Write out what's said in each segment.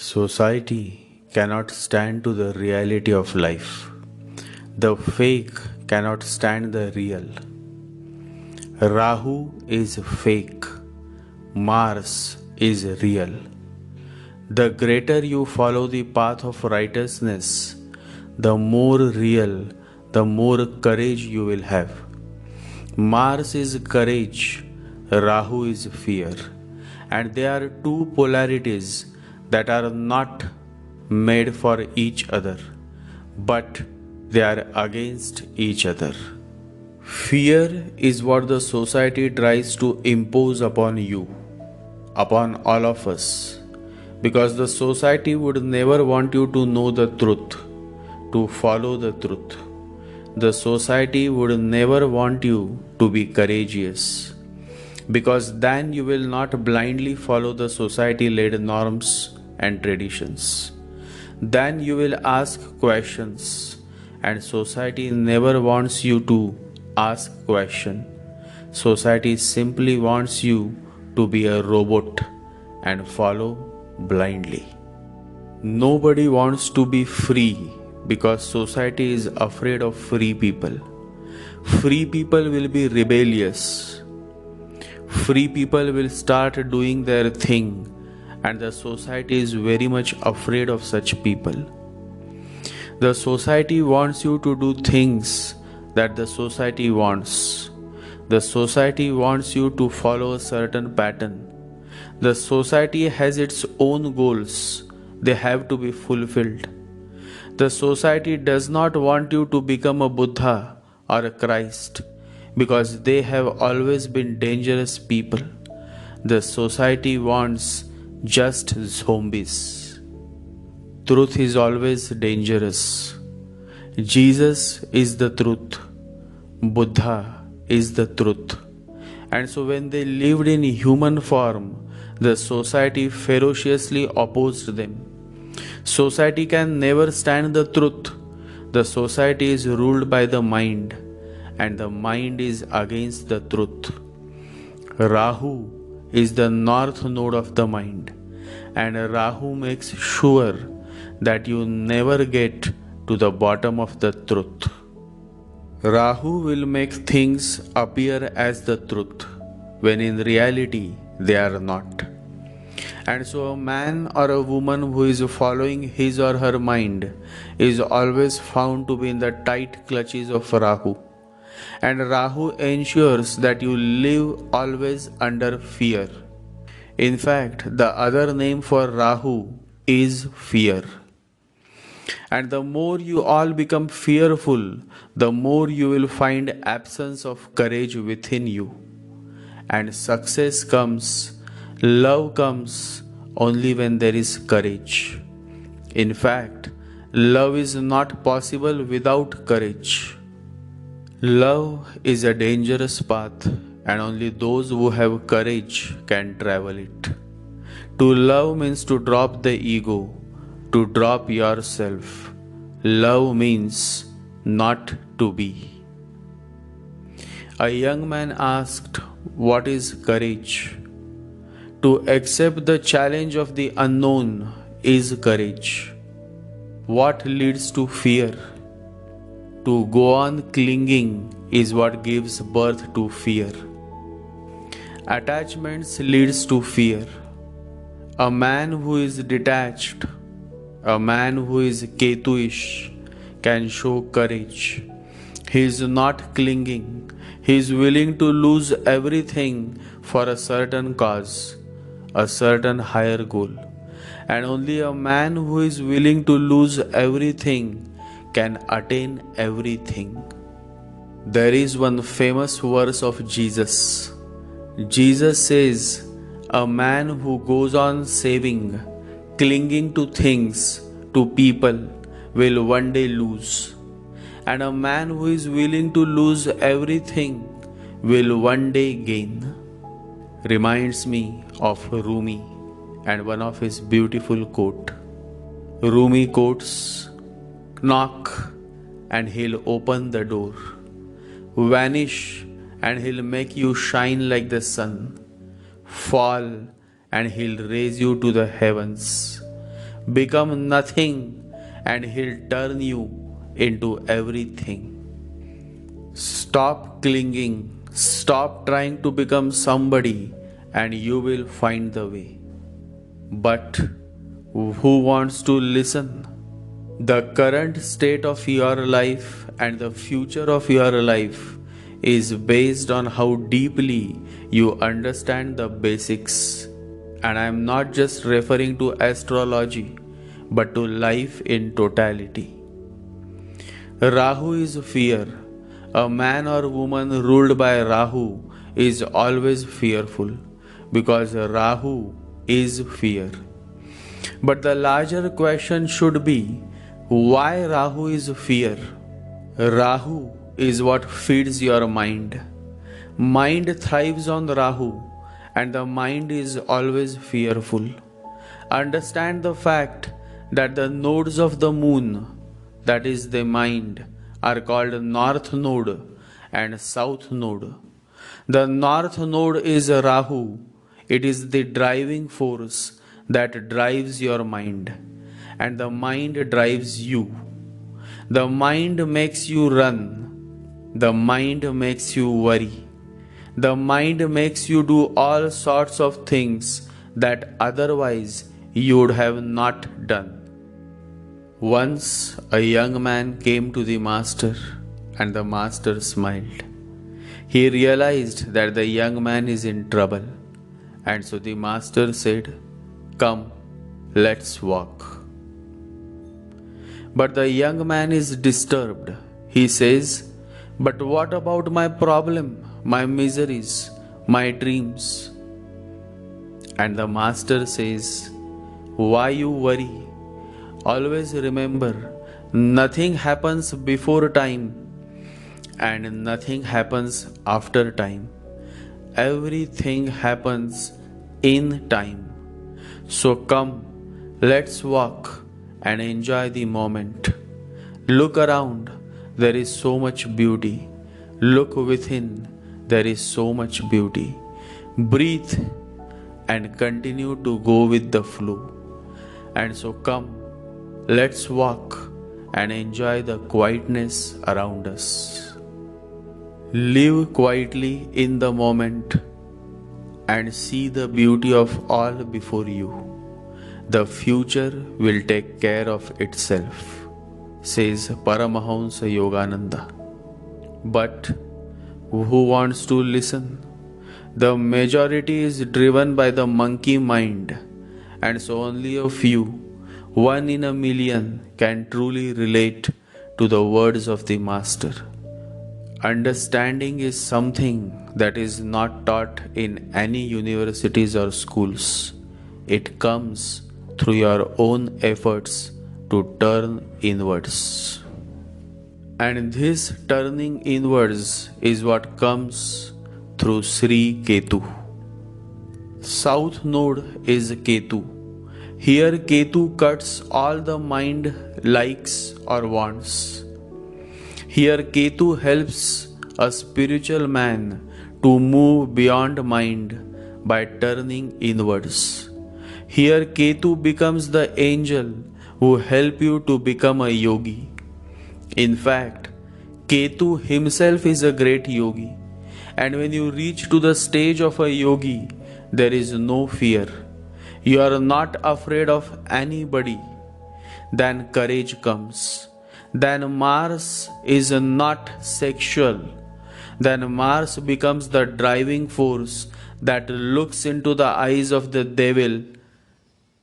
Society cannot stand to the reality of life. The fake cannot stand the real. Rahu is fake. Mars is real. The greater you follow the path of righteousness, the more real, the more courage you will have. Mars is courage, Rahu is fear. And they are two polarities that are not made for each other, but they are against each other. Fear is what the society tries to impose upon you, upon all of us, because the society would never want you to know the truth, to follow the truth. The society would never want you to be courageous, because then you will not blindly follow the society-led norms and traditions. Then you will ask questions, and society never wants you to ask question. Society simply wants you to be a robot and follow blindly. Nobody wants to be free because society is afraid of free people. Free people will be rebellious. Free people will start doing their thing, and the society is very much afraid of such people. The society wants you to do things that the society wants. The society wants you to follow a certain pattern. The society has its own goals. They have to be fulfilled. The society does not want you to become a Buddha or a Christ, because they have always been dangerous people. The society wants just zombies. Truth is always dangerous. Jesus is the truth. Buddha is the truth. And so when they lived in human form, the society ferociously opposed them. Society can never stand the truth. The society is ruled by the mind, and the mind is against the truth. Rahu is the north node of the mind, and Rahu makes sure that you never get to the bottom of the truth. Rahu will make things appear as the truth, when in reality they are not. And so a man or a woman who is following his or her mind is always found to be in the tight clutches of Rahu. And Rahu ensures that you live always under fear. In fact, the other name for Rahu is fear. And the more you all become fearful, the more you will find absence of courage within you. And success comes, love comes only when there is courage. In fact, love is not possible without courage. Love is a dangerous path, and only those who have courage can travel it. To love means to drop the ego, to drop yourself. Love means not to be. A young man asked, "What is courage?" To accept the challenge of the unknown is courage. What leads to fear? To go on clinging is what gives birth to fear. Attachments leads to fear. A man who is detached, a man who is Ketuish, can show courage. He is not clinging. He is willing to lose everything for a certain cause, a certain higher goal. And only a man who is willing to lose everything can attain everything. There is one famous verse of Jesus. Jesus says, "A man who goes on saving, clinging to things, to people, will one day lose. And a man who is willing to lose everything will one day gain." Reminds me of Rumi and one of his beautiful quote. Rumi quotes, "Knock and he'll open the door. Vanish and he'll make you shine like the sun. Fall and he'll raise you to the heavens. Become nothing and he'll turn you into everything. Stop clinging, stop trying to become somebody, and you will find the way. But who wants to listen? The current state of your life and the future of your life is based on how deeply you understand the basics. And I am not just referring to astrology, but to life in totality. Rahu is fear. A man or woman ruled by Rahu is always fearful because Rahu is fear. But the larger question should be, why Rahu is fear? Rahu is what feeds your mind. Mind thrives on Rahu, and the mind is always fearful. Understand the fact that the nodes of the moon, that is the mind, are called North Node and South Node. The North Node is Rahu. It is the driving force that drives your mind, and the mind drives you. The mind makes you run. The mind makes you worry. The mind makes you do all sorts of things that otherwise you would have not done. Once a young man came to the master, and the master smiled. He realized that the young man is in trouble, and so the master said, "Come, let's walk." But the young man is disturbed. He says, "But what about my problem, my miseries, my dreams?" And the master says, "Why you worry? Always remember, nothing happens before time and nothing happens after time. Everything happens in time. So come, let's walk and enjoy the moment. Look around, there is so much beauty. Look within, there is so much beauty. Breathe and continue to go with the flow. And so come, let's walk and enjoy the quietness around us. Live quietly in the moment and see the beauty of all before you. The future will take care of itself, says Paramahamsa Yogananda. But who wants to listen? The majority is driven by the monkey mind, and so only a few, 1 in a million, can truly relate to the words of the Master. Understanding is something that is not taught in any universities or schools. It comes through your own efforts to turn inwards. And this turning inwards is what comes through Sri Ketu. South node is Ketu. Here Ketu cuts all the mind likes or wants. Here Ketu helps a spiritual man to move beyond mind by turning inwards. Here Ketu becomes the angel who help you to become a yogi. In fact, Ketu himself is a great yogi. And when you reach to the stage of a yogi, there is no fear. You are not afraid of anybody. Then courage comes. Then Mars is not sexual. Then Mars becomes the driving force that looks into the eyes of the devil,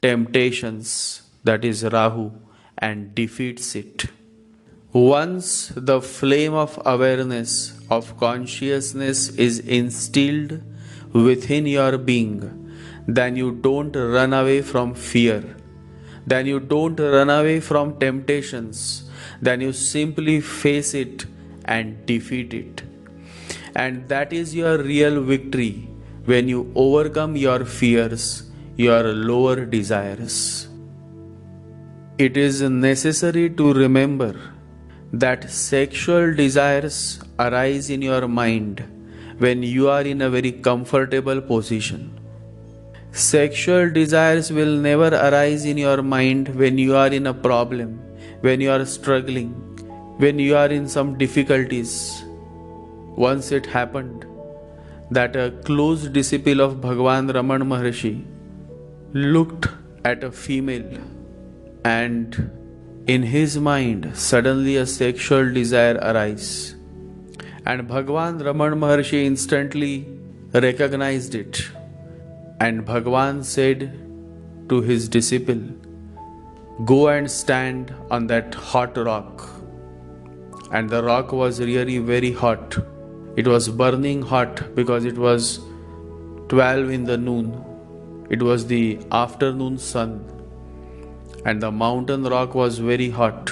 temptations, that is Rahu, and defeats it. Once the flame of awareness, of consciousness is instilled within your being, then you don't run away from fear. Then you don't run away from temptations. Then you simply face it and defeat it. And that is your real victory, when you overcome your fears, your lower desires. It is necessary to remember that sexual desires arise in your mind when you are in a very comfortable position. Sexual desires will never arise in your mind when you are in a problem, when you are struggling, when you are in some difficulties. Once it happened that a close disciple of Bhagwan Raman Maharshi looked at a female, and in his mind suddenly a sexual desire arose, and Bhagwan Raman Maharshi instantly recognized it, and Bhagwan said to his disciple, "Go and stand on that hot rock." And the rock was really very hot. It was burning hot because it was 12 in the noon. It was the afternoon sun, and the mountain rock was very hot.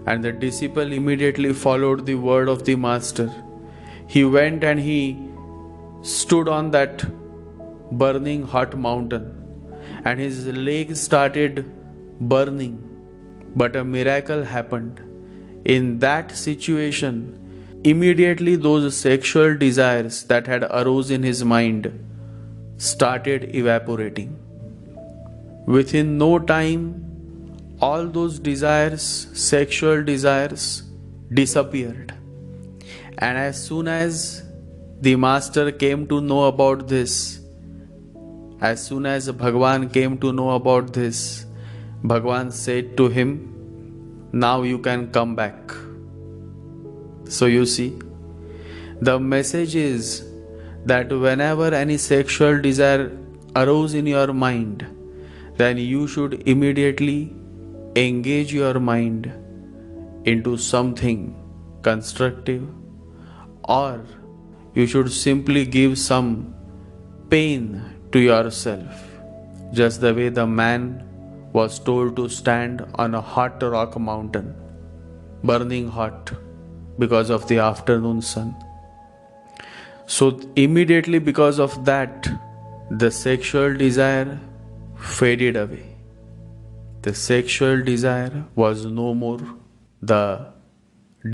And the disciple immediately followed the word of the master. He went and he stood on that burning hot mountain, and his legs started burning. But a miracle happened. In that situation, immediately those sexual desires that had arose in his mind started evaporating. Within no time, all those desires, sexual desires, disappeared. And as soon as the master came to know about this, as soon as Bhagwan came to know about this, Bhagwan said to him, "Now you can come back." So you see, the message is that whenever any sexual desire arose in your mind, then you should immediately engage your mind into something constructive, or you should simply give some pain to yourself, just the way the man was told to stand on a hot rock mountain, burning hot because of the afternoon sun. So immediately because of that, the sexual desire faded away. The sexual desire was no more. The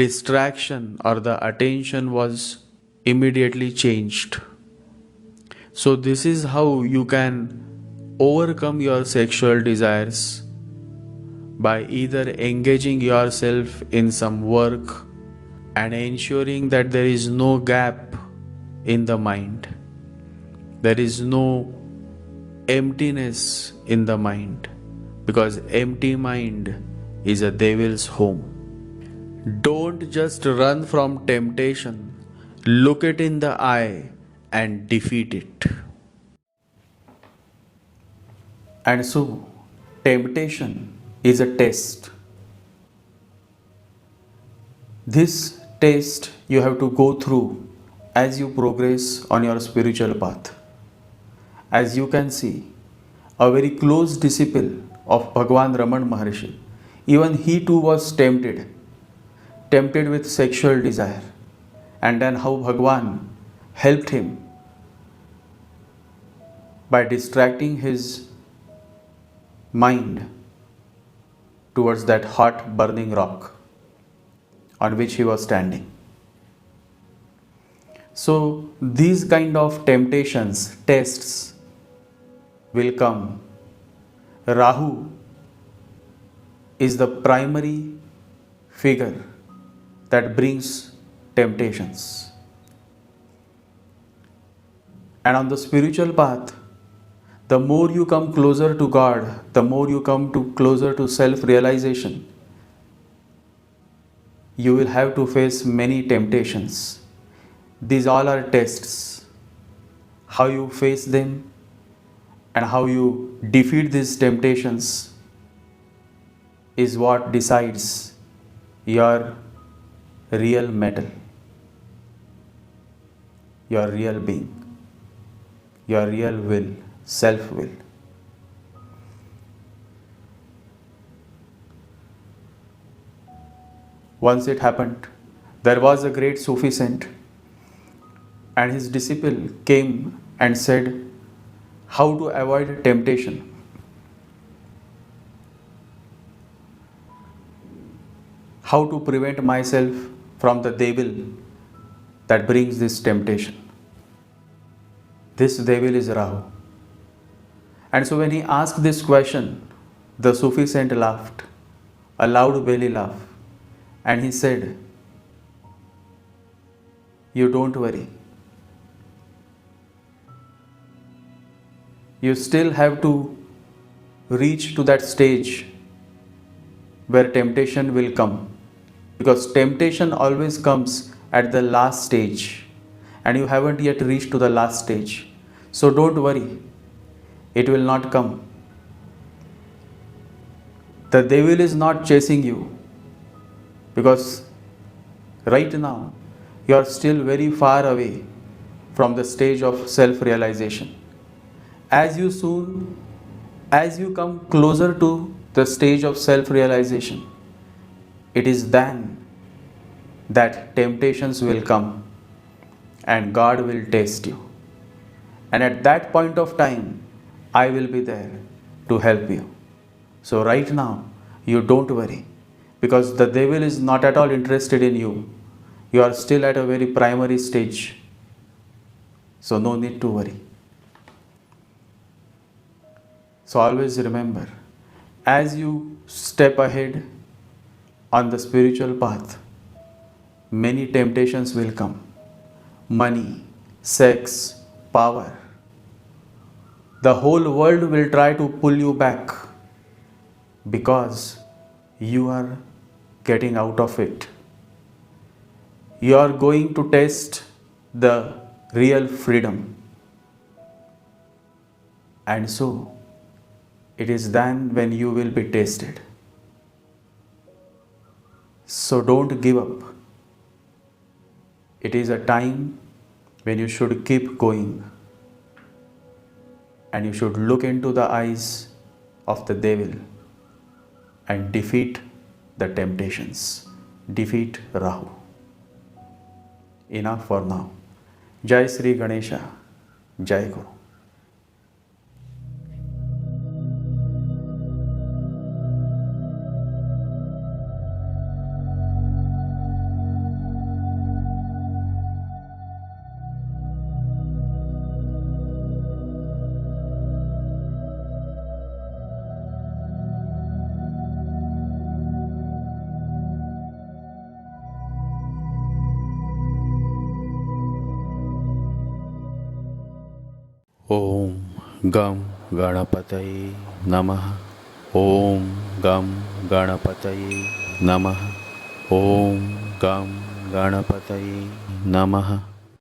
distraction or the attention was immediately changed. So this is how you can overcome your sexual desires, by either engaging yourself in some work and ensuring that there is no gap in the mind. There is no emptiness in the mind, because empty mind is a devil's home. Don't just run from temptation. Look it in the eye and defeat it. And so, temptation is a test. This test you have to go through as you progress on your spiritual path. As you can see, a very close disciple of Bhagwan Raman Maharshi, even he too was tempted with sexual desire. And then how Bhagwan helped him by distracting his mind towards that hot burning rock on which he was standing. So these kind of temptations, tests will come. Rahu is the primary figure that brings temptations. And on the spiritual path, the more you come closer to God, the more you come closer to self-realization, you will have to face many temptations. These all are tests. How you face them and how you defeat these temptations is what decides your real mettle, your real being, your real will, self-will. Once it happened, there was a great Sufi saint, and his disciple came and said, how to avoid temptation. How to prevent myself from the devil that brings this temptation. This devil is Rahu. And so when he asked this question, the Sufi saint laughed, a loud belly laugh, and he said, "You don't worry. You still have to reach to that stage where temptation will come, because temptation always comes at the last stage, and you haven't yet reached to the last stage. So don't worry, it will not come. The devil is not chasing you, because right now you are still very far away from the stage of self-realization. As you come closer to the stage of self-realization, it is then that temptations will come and God will test you. And at that point of time, I will be there to help you. So right now, you don't worry, because the devil is not at all interested in you. You are still at a very primary stage. So no need to worry. So always remember, as you step ahead on the spiritual path, many temptations will come. Money, sex, power. The whole world will try to pull you back, because you are getting out of it. You are going to taste the real freedom. And so, it is then when you will be tasted. So don't give up. It is a time when you should keep going, and you should look into the eyes of the devil and defeat the temptations. Defeat Rahu. Enough for now. Jai Sri Ganesha. Jai Guru. ॐ गं गणपतये नमः। ॐ गं गणपतये नमः। ॐ गं गणपतये नमः।